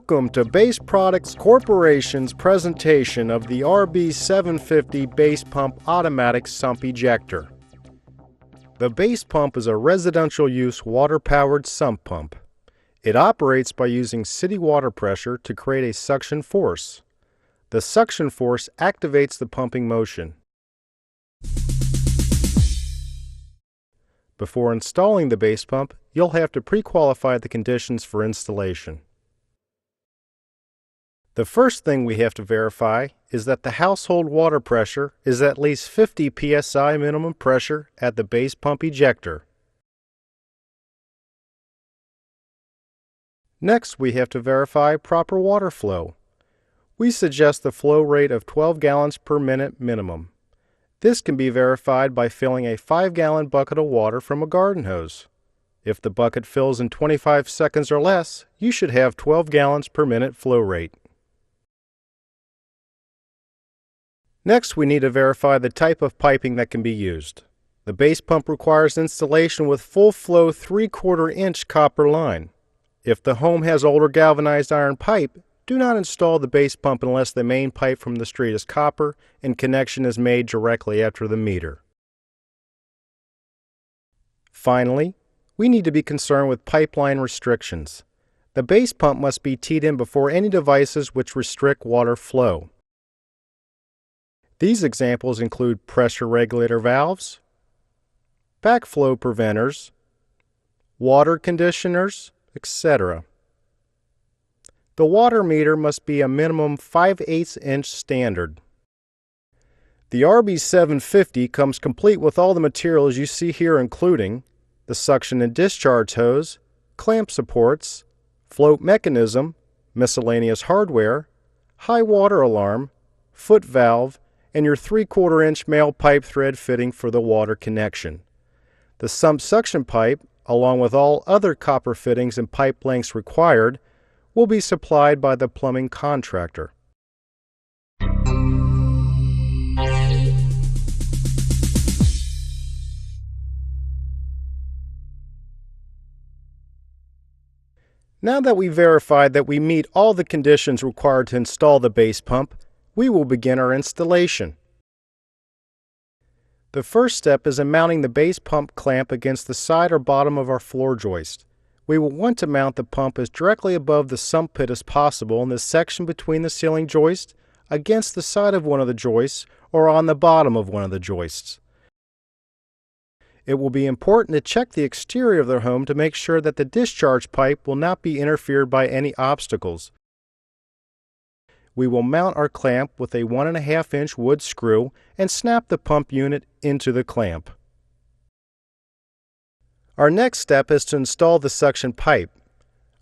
Welcome to Base Products Corporation's presentation of the RB750 Base Pump Automatic Sump Ejector. The Base Pump is a residential use water-powered sump pump. It operates by using city water pressure to create a suction force. The suction force activates the pumping motion. Before installing the base pump, you'll have to pre-qualify the conditions for installation. The first thing we have to verify is that the household water pressure is at least 50 psi minimum pressure at the base pump ejector. Next, we have to verify proper water flow. We suggest the flow rate of 12 gallons per minute minimum. This can be verified by filling a 5-gallon bucket of water from a garden hose. If the bucket fills in 25 seconds or less, you should have 12 gallons per minute flow rate. Next, we need to verify the type of piping that can be used. The base pump requires installation with full flow 3/4 inch copper line. If the home has older galvanized iron pipe, do not install the base pump unless the main pipe from the street is copper and connection is made directly after the meter. Finally, we need to be concerned with pipeline restrictions. The base pump must be teed in before any devices which restrict water flow. These examples include pressure regulator valves, backflow preventers, water conditioners, etc. The water meter must be a minimum 5/8 inch standard. The RB750 comes complete with all the materials you see here, including the suction and discharge hose, clamp supports, float mechanism, miscellaneous hardware, high water alarm, foot valve, and your 3/4 inch male pipe thread fitting for the water connection. The sump suction pipe, along with all other copper fittings and pipe lengths required, will be supplied by the plumbing contractor. Now that we've verified that we meet all the conditions required to install the base pump, we will begin our installation. The first step is in mounting the base pump clamp against the side or bottom of our floor joist. We will want to mount the pump as directly above the sump pit as possible in the section between the ceiling joist, against the side of one of the joists, or on the bottom of one of the joists. It will be important to check the exterior of the home to make sure that the discharge pipe will not be interfered by any obstacles. We will mount our clamp with a 1.5 inch wood screw and snap the pump unit into the clamp. Our next step is to install the suction pipe.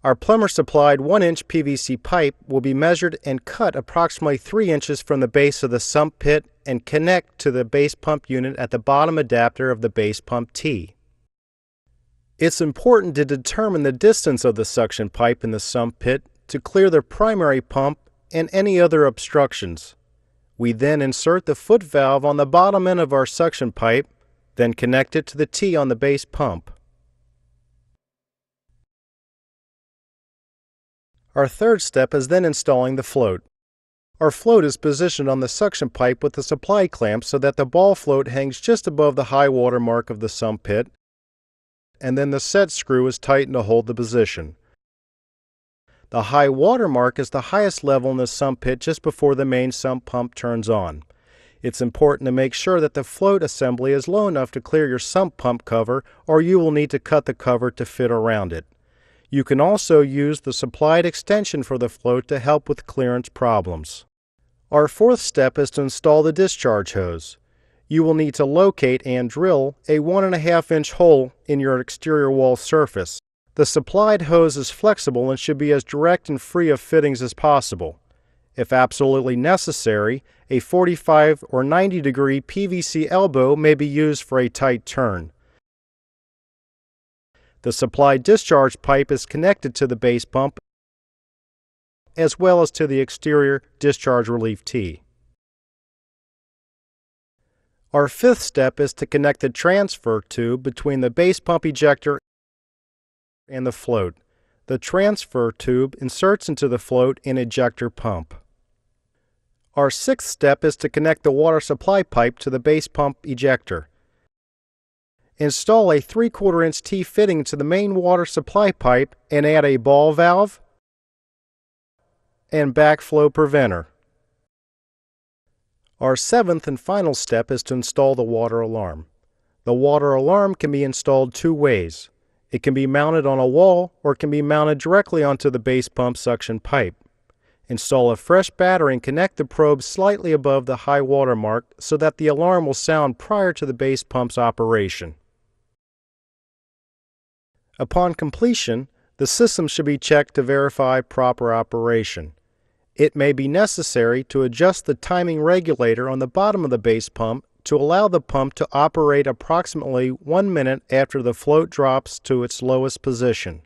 Our plumber-supplied 1-inch PVC pipe will be measured and cut approximately 3 inches from the base of the sump pit and connect to the base pump unit at the bottom adapter of the base pump T. It's important to determine the distance of the suction pipe in the sump pit to clear the primary pump and any other obstructions. We then insert the foot valve on the bottom end of our suction pipe, then connect it to the T on the base pump. Our third step is then installing the float. Our float is positioned on the suction pipe with the supply clamp so that the ball float hangs just above the high water mark of the sump pit, and then the set screw is tightened to hold the position. The high water mark is the highest level in the sump pit just before the main sump pump turns on. It's important to make sure that the float assembly is low enough to clear your sump pump cover, or you will need to cut the cover to fit around it. You can also use the supplied extension for the float to help with clearance problems. Our fourth step is to install the discharge hose. You will need to locate and drill a 1.5 inch hole in your exterior wall surface. The supplied hose is flexible and should be as direct and free of fittings as possible. If absolutely necessary, a 45 or 90-degree PVC elbow may be used for a tight turn. The supplied discharge pipe is connected to the base pump as well as to the exterior discharge relief T. Our fifth step is to connect the transfer tube between the base pump ejector and the float. The transfer tube inserts into the float and ejector pump. Our sixth step is to connect the water supply pipe to the base pump ejector. Install a 3/4 inch T fitting to the main water supply pipe and add a ball valve and backflow preventer. Our seventh and final step is to install the water alarm. The water alarm can be installed two ways. It can be mounted on a wall or it can be mounted directly onto the base pump suction pipe. Install a fresh battery and connect the probe slightly above the high water mark so that the alarm will sound prior to the base pump's operation. Upon completion, the system should be checked to verify proper operation. It may be necessary to adjust the timing regulator on the bottom of the base pump to allow the pump to operate approximately 1 minute after the float drops to its lowest position.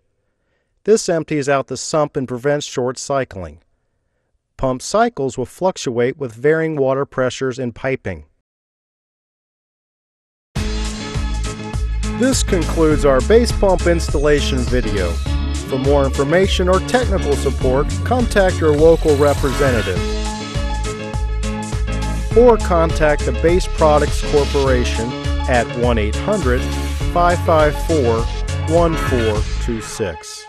This empties out the sump and prevents short cycling. Pump cycles will fluctuate with varying water pressures and piping. This concludes our base pump installation video. For more information or technical support, contact your local representative or contact the Base Products Corporation at 1-800-554-1426.